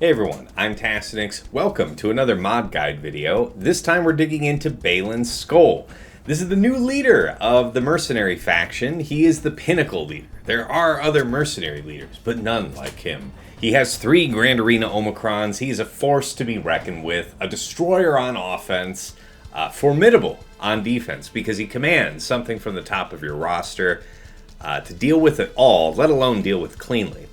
Hey everyone, I'm Tassenix. Welcome to another mod guide video. This time we're digging into Baylan Skoll. This is the new leader of the Mercenary faction. He is the pinnacle leader. There are other Mercenary leaders, but none like him. He has 3 Grand Arena Omicrons. He is a force to be reckoned with, a destroyer on offense, formidable on defense because he commands something from the top of your roster to deal with it all, let alone deal with cleanly.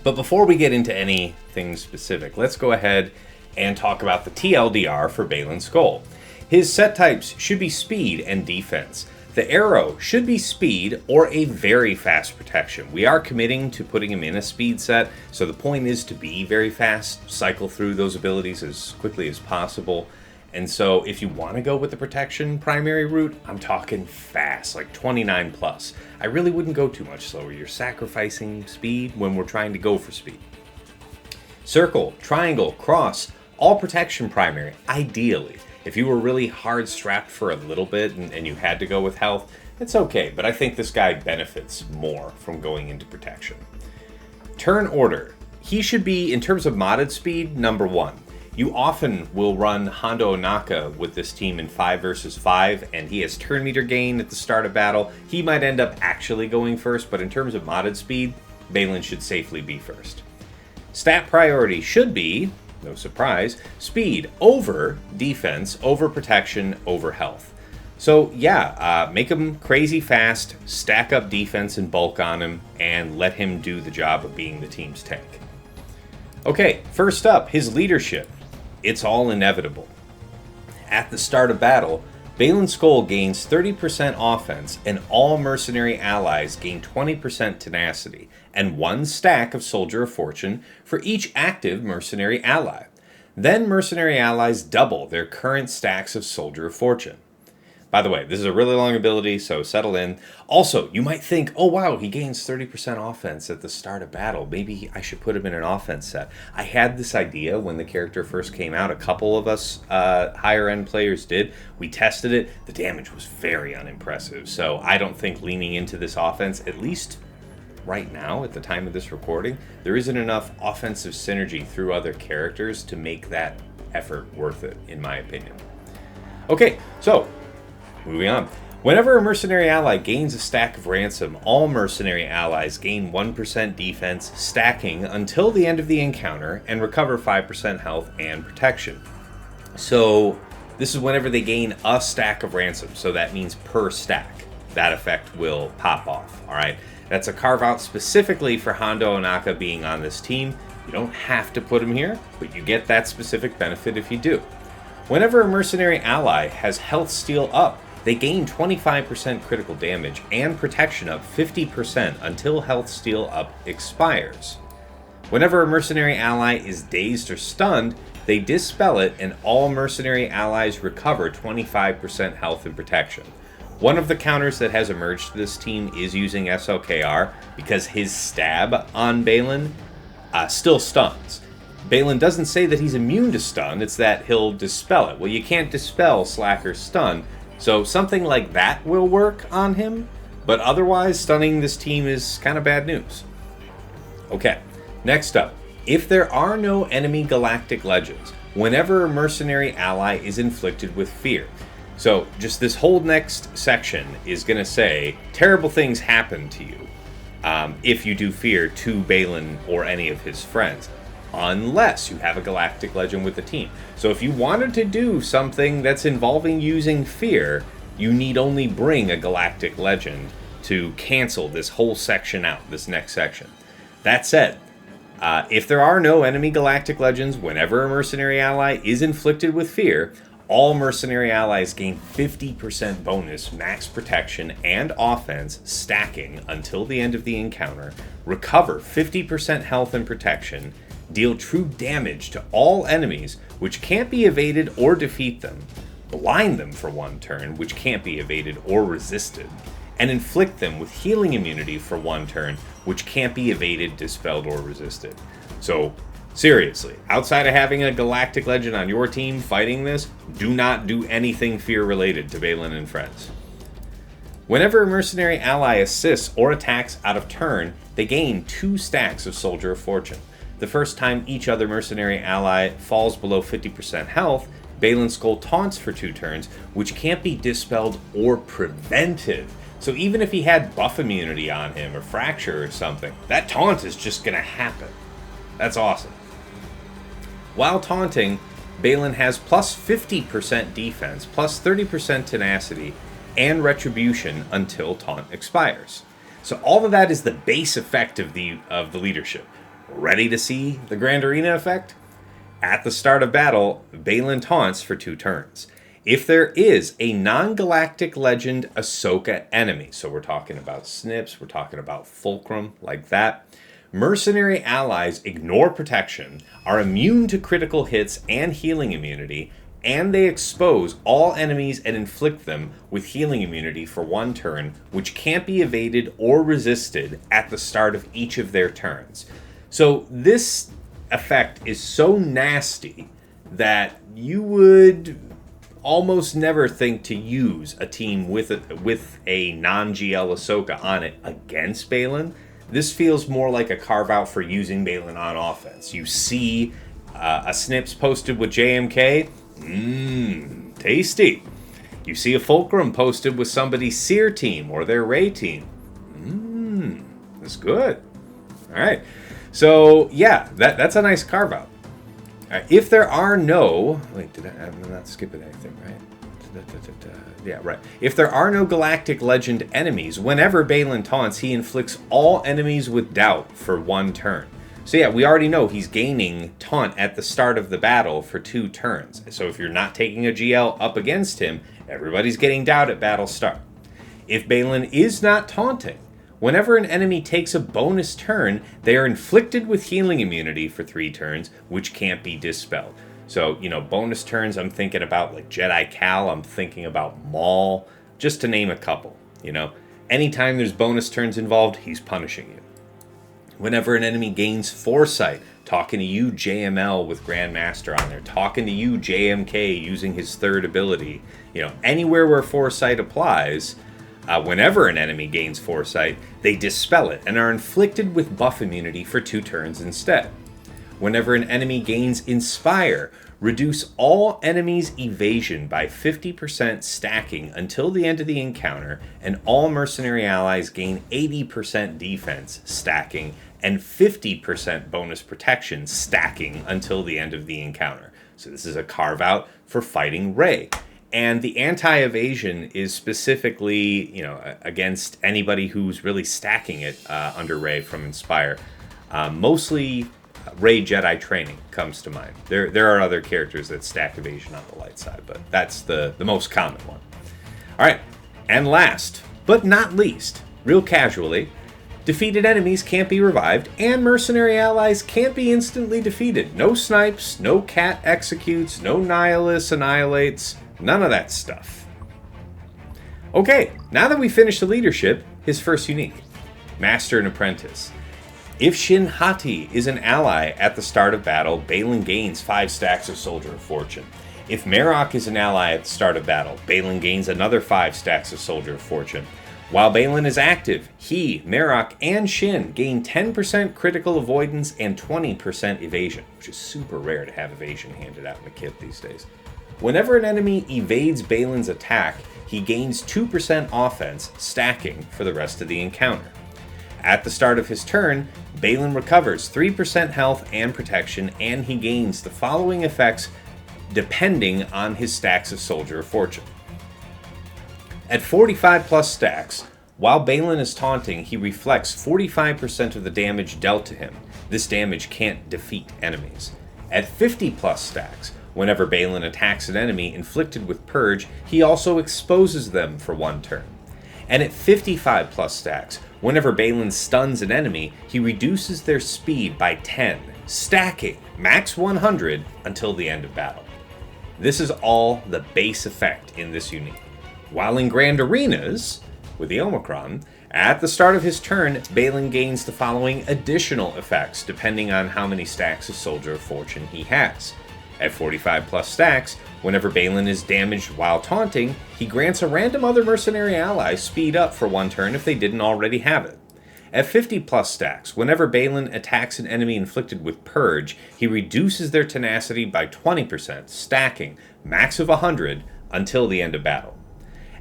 But before we get into anything specific, let's go ahead and talk about the TLDR for Baylan Skoll. His set types should be speed and defense. The arrow should be speed or a very fast protection. We are committing to putting him in a speed set, so the point is to be very fast, cycle through those abilities as quickly as possible. And so if you want to go with the protection primary route, I'm talking fast, like 29 plus. I really wouldn't go too much slower. You're sacrificing speed when we're trying to go for speed. Circle, triangle, cross, all protection primary, ideally. If you were really hard strapped for a little bit and you had to go with health, it's okay, but I think this guy benefits more from going into protection. Turn order. He should be, in terms of modded speed, number 1. You often will run Hondo Onaka with this team in 5 versus 5, and he has turn meter gain at the start of battle. He might end up actually going first, but in terms of modded speed, Baylan should safely be first. Stat priority should be, no surprise, speed over defense, over protection, over health. So yeah, make him crazy fast, stack up defense and bulk on him, and let him do the job of being the team's tank. Okay, first up, his leadership. It's all inevitable. At the start of battle, Baylan Skoll gains 30% offense, and all mercenary allies gain 20% tenacity, and 1 stack of Soldier of Fortune for each active mercenary ally. Then mercenary allies double their current stacks of Soldier of Fortune. By the way, this is a really long ability, so settle in. Also, you might think, oh wow, he gains 30% offense at the start of battle. Maybe I should put him in an offense set. I had this idea when the character first came out. A couple of us higher end players did. We tested it. The damage was very unimpressive. So I don't think leaning into this offense, at least right now at the time of this recording, there isn't enough offensive synergy through other characters to make that effort worth it, in my opinion. Okay, so moving on. Whenever a mercenary ally gains a stack of ransom, all mercenary allies gain 1% defense, stacking until the end of the encounter, and recover 5% health and protection. So this is whenever they gain a stack of ransom, so that means per stack. That effect will pop off, alright? That's a carve out specifically for Hondo Onaka being on this team. You don't have to put him here, but you get that specific benefit if you do. Whenever a mercenary ally has health steal up, they gain 25% critical damage and protection up 50% until health steal up expires. Whenever a mercenary ally is dazed or stunned, they dispel it and all mercenary allies recover 25% health and protection. One of the counters that has emerged to this team is using SLKR because his stab on Baylan still stuns. Baylan doesn't say that he's immune to stun, it's that he'll dispel it. Well, you can't dispel Slacker's stun, so something like that will work on him, but otherwise stunning this team is kind of bad news. Okay, next up. If there are no enemy galactic legends, whenever a mercenary ally is inflicted with fear. So just this whole next section is going to say terrible things happen to you if you do fear to Baylan or any of his friends, unless you have a galactic legend with the team. So if you wanted to do something that's involving using fear, you need only bring a galactic legend to cancel this whole section out, this next section. That said, if there are no enemy galactic legends, whenever a mercenary ally is inflicted with fear, all mercenary allies gain 50% bonus max protection and offense stacking until the end of the encounter, recover 50% health and protection, deal true damage to all enemies which can't be evaded or defeat them, blind them for 1 turn which can't be evaded or resisted, and inflict them with healing immunity for 1 turn which can't be evaded, dispelled, or resisted. So seriously, outside of having a galactic legend on your team fighting this, do not do anything fear related to Baylan and friends. Whenever a mercenary ally assists or attacks out of turn, they gain 2 stacks of Soldier of Fortune. the first time each other mercenary ally falls below 50% health, Baylan Skoll taunts for 2 turns, which can't be dispelled or prevented. So even if he had buff immunity on him or fracture or something, that taunt is just going to happen. That's awesome. While taunting, Baylan has plus 50% defense, plus 30% tenacity, and retribution until taunt expires. So all of that is the base effect of the leadership. Ready to see the Grand Arena effect? At the start of battle, Baylan taunts for 2 turns. If there is a non-galactic legend Ahsoka enemy, so we're talking about Snips, we're talking about Fulcrum, like that, mercenary allies ignore protection, are immune to critical hits and healing immunity, and they expose all enemies and inflict them with healing immunity for 1 turn, which can't be evaded or resisted at the start of each of their turns. So this effect is so nasty that you would almost never think to use a team with a non-GL Ahsoka on it against Baylan. This feels more like a carve-out for using Baylan on offense. You see a Snips posted with JMK, tasty. You see a Fulcrum posted with somebody's Seer team or their Ray team. That's good. All right. So, yeah, that's a nice carve-out. If there are no... Wait, I'm not skipping anything, right? Yeah, right. If there are no Galactic Legend enemies, whenever Baylan taunts, he inflicts all enemies with doubt for 1 turn. So yeah, we already know he's gaining taunt at the start of the battle for 2 turns. So if you're not taking a GL up against him, everybody's getting doubt at battle start. If Baylan is not taunting, whenever an enemy takes a bonus turn, they are inflicted with healing immunity for 3 turns, which can't be dispelled. So, bonus turns, I'm thinking about like Jedi Cal, I'm thinking about Maul, just to name a couple. Anytime there's bonus turns involved, he's punishing you. Whenever an enemy gains Foresight, talking to you JML with Grandmaster on there, talking to you JMK using his 3rd ability, anywhere where Foresight applies, whenever an enemy gains Foresight, they dispel it and are inflicted with buff immunity for 2 turns instead. Whenever an enemy gains Inspire, reduce all enemies' evasion by 50% stacking until the end of the encounter, and all mercenary allies gain 80% defense stacking and 50% bonus protection stacking until the end of the encounter. So this is a carve-out for fighting Rey. And the anti-evasion is specifically, against anybody who's really stacking it under Rey from Inspire. Mostly Rey Jedi Training comes to mind. There are other characters that stack evasion on the light side, but that's the most common one. All right, and last but not least, real casually, defeated enemies can't be revived, and mercenary allies can't be instantly defeated. No snipes, no cat executes, no nihilus annihilates. None of that stuff. Okay, now that we finished the leadership, his first unique, Master and Apprentice. If Shin Hati is an ally at the start of battle, Baylan gains 5 stacks of Soldier of Fortune. If Marok is an ally at the start of battle, Baylan gains another 5 stacks of Soldier of Fortune. While Baylan is active, he, Marok, and Shin gain 10% critical avoidance and 20% evasion, which is super rare to have evasion handed out in the kit these days. Whenever an enemy evades Baylan's attack, he gains 2% offense, stacking for the rest of the encounter. At the start of his turn, Baylan recovers 3% health and protection, and he gains the following effects depending on his stacks of Soldier of Fortune. At 45 plus stacks, while Baylan is taunting, he reflects 45% of the damage dealt to him. This damage can't defeat enemies. At 50 plus stacks, whenever Baylan attacks an enemy inflicted with Purge, he also exposes them for 1 turn. And at 55 plus stacks, whenever Baylan stuns an enemy, he reduces their speed by 10, stacking max 100 until the end of battle. This is all the base effect in this unique. While in Grand Arenas, with the Omicron, at the start of his turn, Baylan gains the following additional effects depending on how many stacks of Soldier of Fortune he has. At 45 plus stacks, whenever Baylan is damaged while taunting, he grants a random other mercenary ally speed up for 1 turn if they didn't already have it. At 50 plus stacks, whenever Baylan attacks an enemy inflicted with Purge, he reduces their tenacity by 20%, stacking, max of 100, until the end of battle.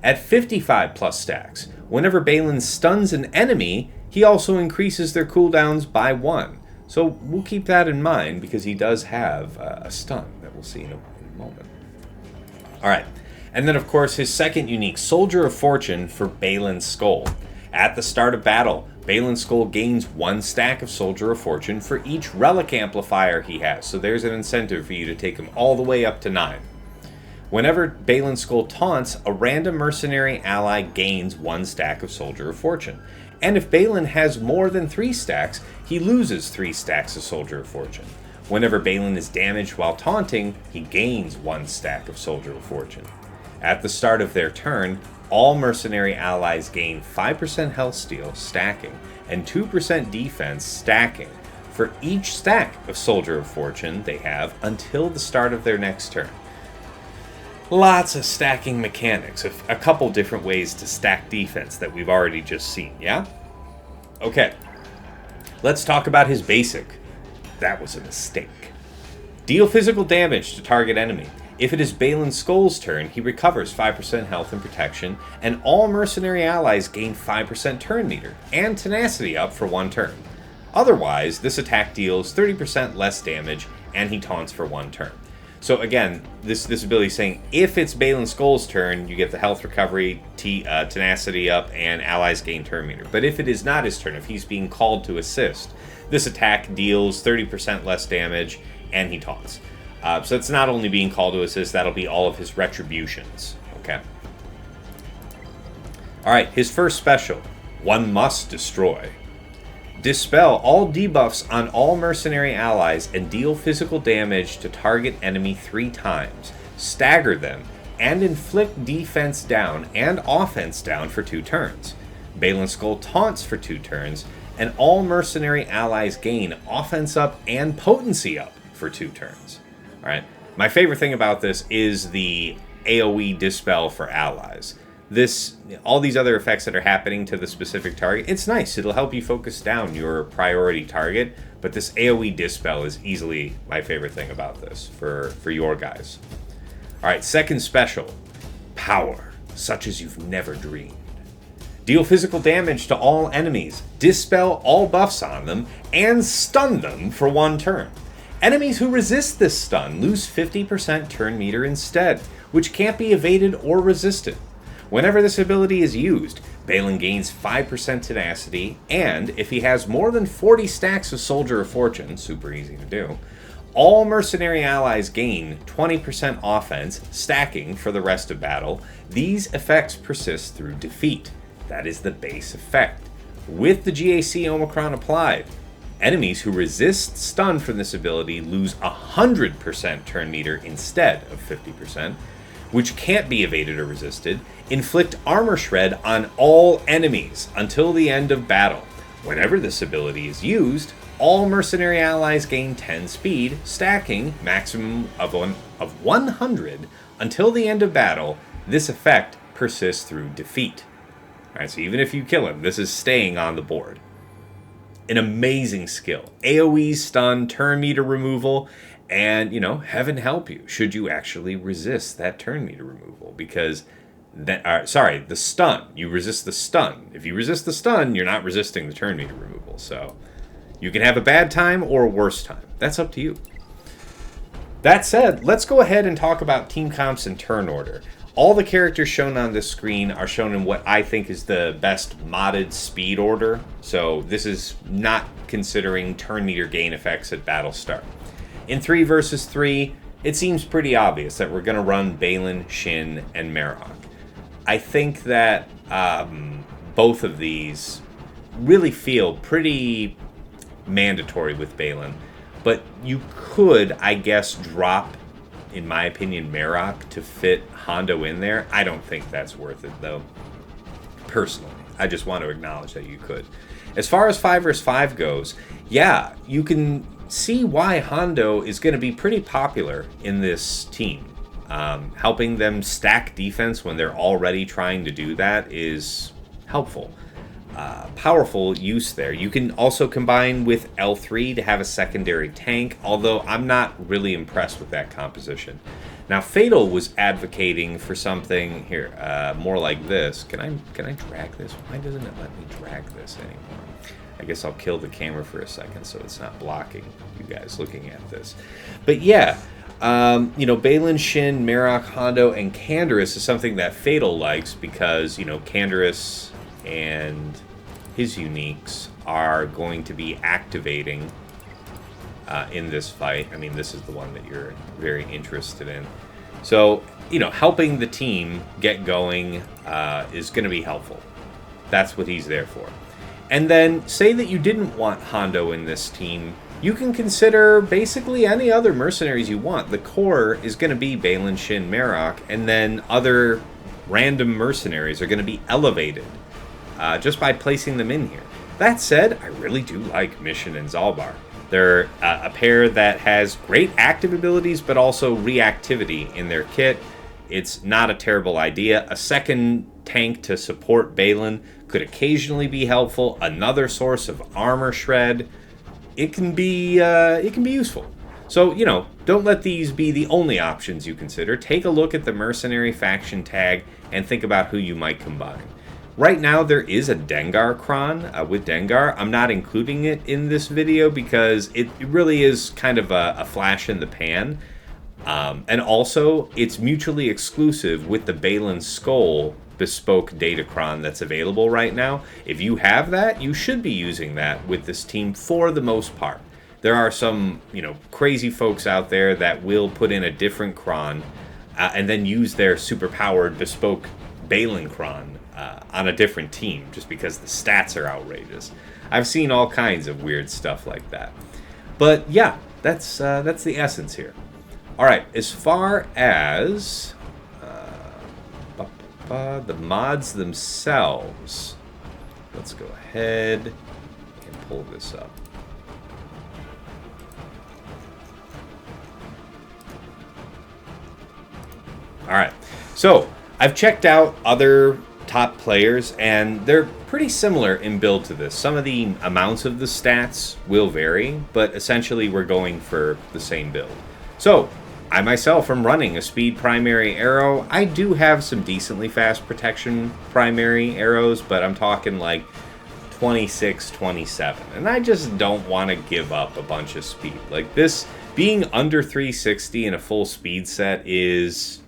At 55 plus stacks, whenever Baylan stuns an enemy, he also increases their cooldowns by 1. So we'll keep that in mind because he does have a stun that we'll see in a moment. Alright, and then of course his second unique, Soldier of Fortune for Baylan Skoll. At the start of battle, Baylan Skoll gains 1 stack of Soldier of Fortune for each relic amplifier he has, so there's an incentive for you to take him all the way up to 9. Whenever Baylan Skoll taunts, a random mercenary ally gains 1 stack of Soldier of Fortune. And if Baylan has more than 3 stacks, he loses 3 stacks of Soldier of Fortune. Whenever Baylan is damaged while taunting, he gains 1 stack of Soldier of Fortune. At the start of their turn, all mercenary allies gain 5% health steal, stacking, and 2% defense, stacking, for each stack of Soldier of Fortune they have until the start of their next turn. Lots of stacking mechanics, a couple different ways to stack defense that we've already just seen, yeah? Okay, let's talk about his basic. That was a mistake. Deal physical damage to target enemy. If it is Baylan Skoll's turn, he recovers 5% health and protection, and all mercenary allies gain 5% turn meter, and tenacity up for 1 turn. Otherwise, this attack deals 30% less damage, and he taunts for 1 turn. So again, this ability is saying if it's Baylan Skoll's turn, you get the health recovery, tenacity up, and allies gain turn meter. But if it is not his turn, if he's being called to assist, this attack deals 30% less damage, and he taunts. So it's not only being called to assist, that'll be all of his retributions. Okay. Alright, his first special, One Must Destroy. Dispel all debuffs on all mercenary allies and deal physical damage to target enemy 3 times. Stagger them, and inflict defense down and offense down for 2 turns. Baylan Skoll taunts for 2 turns, and all mercenary allies gain offense up and potency up for 2 turns. Alright, my favorite thing about this is the AoE dispel for allies. All these other effects that are happening to the specific target, it's nice. It'll help you focus down your priority target, but this AoE dispel is easily my favorite thing about this for your guys. Alright, second special, Power, such as you've never dreamed. Deal physical damage to all enemies, dispel all buffs on them, and stun them for 1 turn. Enemies who resist this stun lose 50% turn meter instead, which can't be evaded or resisted. Whenever this ability is used, Baylan gains 5% tenacity, and if he has more than 40 stacks of Soldier of Fortune, super easy to do, all mercenary allies gain 20% offense, stacking for the rest of battle. These effects persist through defeat. That is the base effect. With the GAC Omicron applied, enemies who resist stun from this ability lose 100% turn meter instead of 50%, which can't be evaded or resisted. Inflict armor shred on all enemies until the end of battle. Whenever this ability is used, all mercenary allies gain 10 speed, stacking maximum of 100 until the end of battle. This effect persists through defeat. Alright, so even if you kill him, this is staying on the board. An amazing skill. AoE stun, turn meter removal, and, heaven help you should you actually resist that turn meter removal, because the stun. You resist the stun. If you resist the stun, you're not resisting the turn meter removal. So you can have a bad time or a worse time. That's up to you. That said, let's go ahead and talk about team comps and turn order. All the characters shown on this screen are shown in what I think is the best modded speed order. So this is not considering turn meter gain effects at battle start. In 3 versus 3, it seems pretty obvious that we're going to run Baylan, Shin, and Marok. I think that both of these really feel pretty mandatory with Baylan, but you could, I guess, drop, in my opinion, Marok to fit Hondo in there. I don't think that's worth it, though, personally. I just want to acknowledge that you could. As far as 5 vs 5 goes, yeah, you can see why Hondo is going to be pretty popular in this team. Helping them stack defense when they're already trying to do that is helpful. powerful use there. You can also combine with L3 to have a secondary tank, although I'm not really impressed with that composition. Now, Fatal was advocating for something here, more like this. Can I drag this? Why doesn't it let me drag this anymore? I guess I'll kill the camera for a second so it's not blocking you guys looking at this. But yeah, you know, Baylan, Shin, Marok, Hondo, and Canderous is something that Fatal likes because, you know, Canderous and his uniques are going to be activating in this fight. I mean, this is the one that you're very interested in. So, you know, helping the team get going is going to be helpful. That's what he's there for. And then, say that you didn't want Hondo in this team, you can consider basically any other mercenaries you want. The core is going to be Baylan, Shin, Marok, and then other random mercenaries are going to be elevated just by placing them in here. That said, I really do like Mission and Zalbar. They're a pair that has great active abilities, but also reactivity in their kit. It's not a terrible idea. A second tank to support Baylan could occasionally be helpful. Another source of armor shred. It can be useful. So, you know, don't let these be the only options you consider. Take a look at the Mercenary faction tag and think about who you might combine. Right now, there is a Dengar Kron with Dengar. I'm not including it in this video because it really is kind of a flash in the pan. And also, it's mutually exclusive with the Baylan Skoll bespoke Datacron that's available right now. If you have that, you should be using that with this team for the most part. There are some, you know, crazy folks out there that will put in a different Kron and then use their superpowered bespoke Baylan Kron on a different team just because the stats are outrageous. I've seen all kinds of weird stuff like that. But yeah, that's the essence here. All right, as far as the mods themselves, let's go ahead and pull this up. All right, so I've checked out other top players, and they're pretty similar in build to this. Some of the amounts of the stats will vary, but essentially we're going for the same build. So I myself am running a speed primary arrow. I do have some decently fast protection primary arrows, but I'm talking like 26, 27. And I just don't want to give up a bunch of speed. Like this, being under 360 in a full speed set is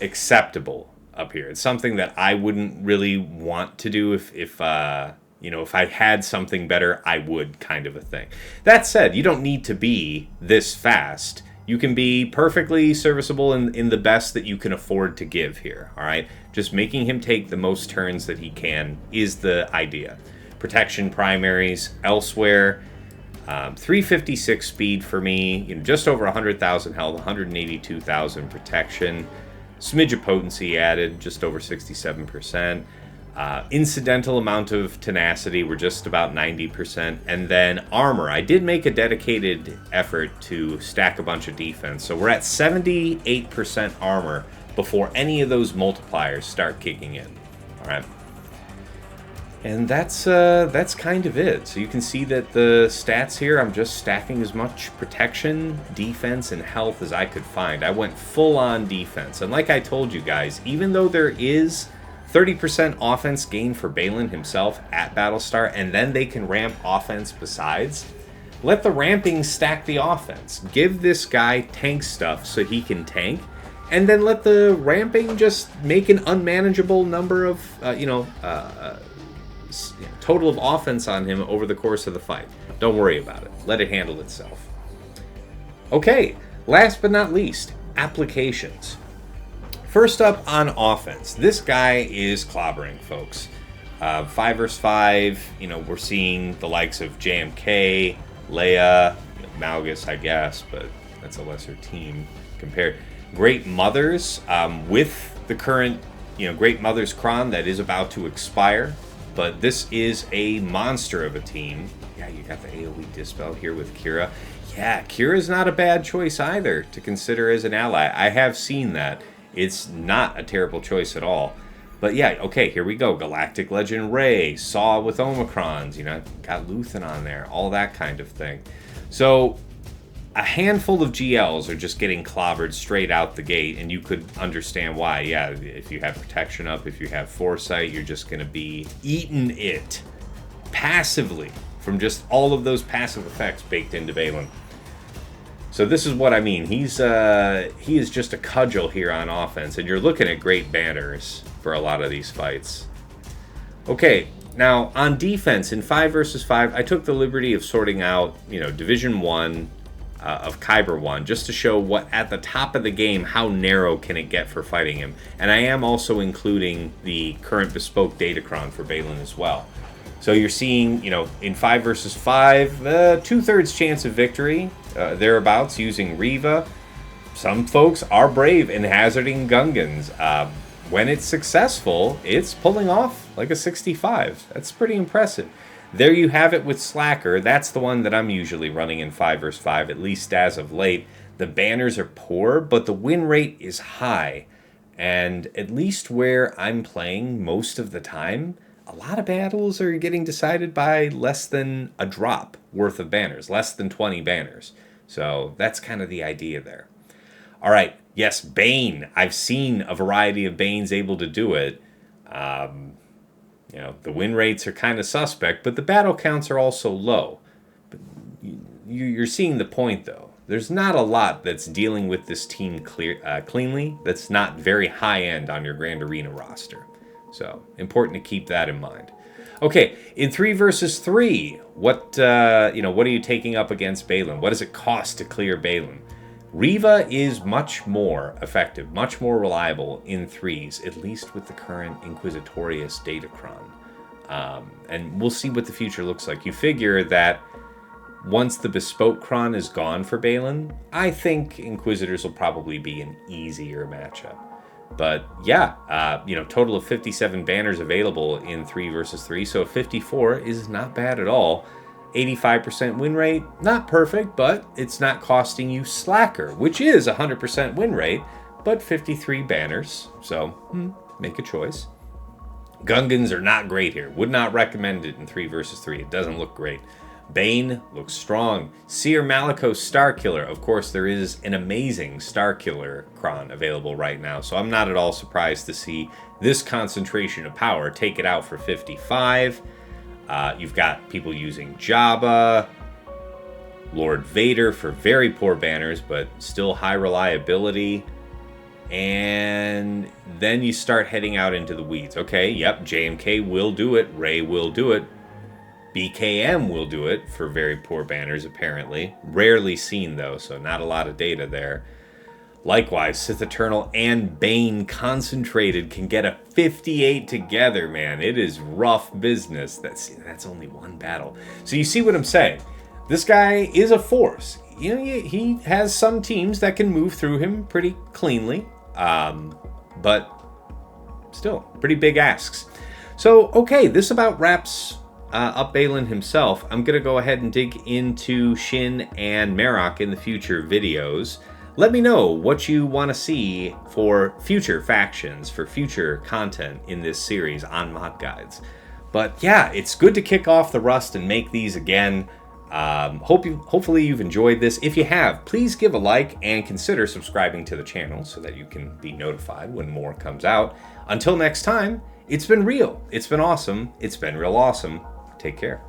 acceptable up here. It's something that I wouldn't really want to do if you know, if I had something better, I would, kind of a thing. That said, you don't need to be this fast. You can be perfectly serviceable in the best that you can afford to give here, all right? Just making him take the most turns that he can is the idea. Protection primaries elsewhere. 356 speed for me, you know, just over 100,000 health, 182,000 protection. Smidge of potency added, just over 67%. Incidental amount of tenacity, we're just about 90%. And then armor, I did make a dedicated effort to stack a bunch of defense. So we're at 78% armor before any of those multipliers start kicking in. All right. And that's kind of it. So you can see that the stats here, I'm just stacking as much protection, defense, and health as I could find. I went full on defense. And like I told you guys, even though there is 30% offense gain for Baylan himself at Battlestar, and then they can ramp offense besides, let the ramping stack the offense. Give this guy tank stuff so he can tank, and then let the ramping just make an unmanageable number of, total of offense on him over the course of the fight. Don't worry about it. Let it handle itself. Okay, last but not least, applications. First up on offense, this guy is clobbering, folks. 5 vs 5, you know, we're seeing the likes of JMK, Leia, Malgus, I guess, but that's a lesser team compared. Great Mothers, with the current, Great Mothers Kron that is about to expire. But this is a monster of a team. Yeah, you got the AoE Dispel here with Kira. Yeah, Kira's not a bad choice either to consider as an ally. I have seen that. It's not a terrible choice at all. But yeah, okay, here we go. Galactic Legend Ray, Saw with Omicrons, you know, got Luthen on there, all that kind of thing. So a handful of GLs are just getting clobbered straight out the gate, and you could understand why. Yeah, if you have protection up, if you have foresight, you're just going to be eating it passively from just all of those passive effects baked into Baylan. So this is what I mean. He is just a cudgel here on offense, and you're looking at great banners for a lot of these fights. Okay, now on defense in 5 versus 5, I took the liberty of sorting out, you know, Division 1 of Kyber 1 just to show what at the top of the game, how narrow can it get for fighting him. And I am also including the current bespoke Datacron for Baylan as well. So you're seeing, you know, in 5 versus 5, 2/3 chance of victory, thereabouts, using Reva. Some folks are brave in hazarding Gungans. When it's successful, it's pulling off like a 65. That's pretty impressive. There you have it with Slacker. That's the one that I'm usually running in 5 versus 5, at least as of late. The banners are poor, but the win rate is high. And at least where I'm playing most of the time, a lot of battles are getting decided by less than a drop worth of banners, less than 20 banners. So that's kind of the idea there. All right, yes, Bane. I've seen a variety of Banes able to do it. You know, the win rates are kind of suspect, but the battle counts are also low. But you're seeing the point, though. There's not a lot that's dealing with this team cleanly that's not very high-end on your Grand Arena roster. So, important to keep that in mind. Okay, in 3 versus 3, what are you taking up against Baylan? What does it cost to clear Baylan? Reva is much more effective, much more reliable in 3s, at least with the current Inquisitorius Datacron. And we'll see what the future looks like. You figure that once the Bespoke Cron is gone for Baylan, I think Inquisitors will probably be an easier matchup. But yeah, total of 57 banners available in 3 versus 3, so 54 is not bad at all. 85% win rate, not perfect, but it's not costing you Slacker, which is 100% win rate, but 53 banners, so make a choice. Gungans are not great here. Would not recommend it in 3 versus 3. It doesn't look great. Bane looks strong. Seer Malicos Starkiller. Of course, there is an amazing Starkiller Cron available right now, so I'm not at all surprised to see this concentration of power take it out for 55. You've got people using Jabba, Lord Vader for very poor banners, but still high reliability. And then you start heading out into the weeds. Okay, yep, JMK will do it. Rey will do it. BKM will do it for very poor banners, apparently. Rarely seen, though, so not a lot of data there. Likewise, Sith Eternal and Bane concentrated can get a 58 together, man. It is rough business. That's only one battle. So you see what I'm saying? This guy is a force. You know, he has some teams that can move through him pretty cleanly, but still, pretty big asks. So, okay, this about wraps up Baylan himself. I'm going to go ahead and dig into Shin and Marok in the future videos. Let me know what you want to see for future factions, for future content in this series on mod guides. But yeah, it's good to kick off the rust and make these again. Hopefully you've enjoyed this. If you have, please give a like and consider subscribing to the channel so that you can be notified when more comes out. Until next time, it's been real. It's been awesome. It's been real awesome. Take care.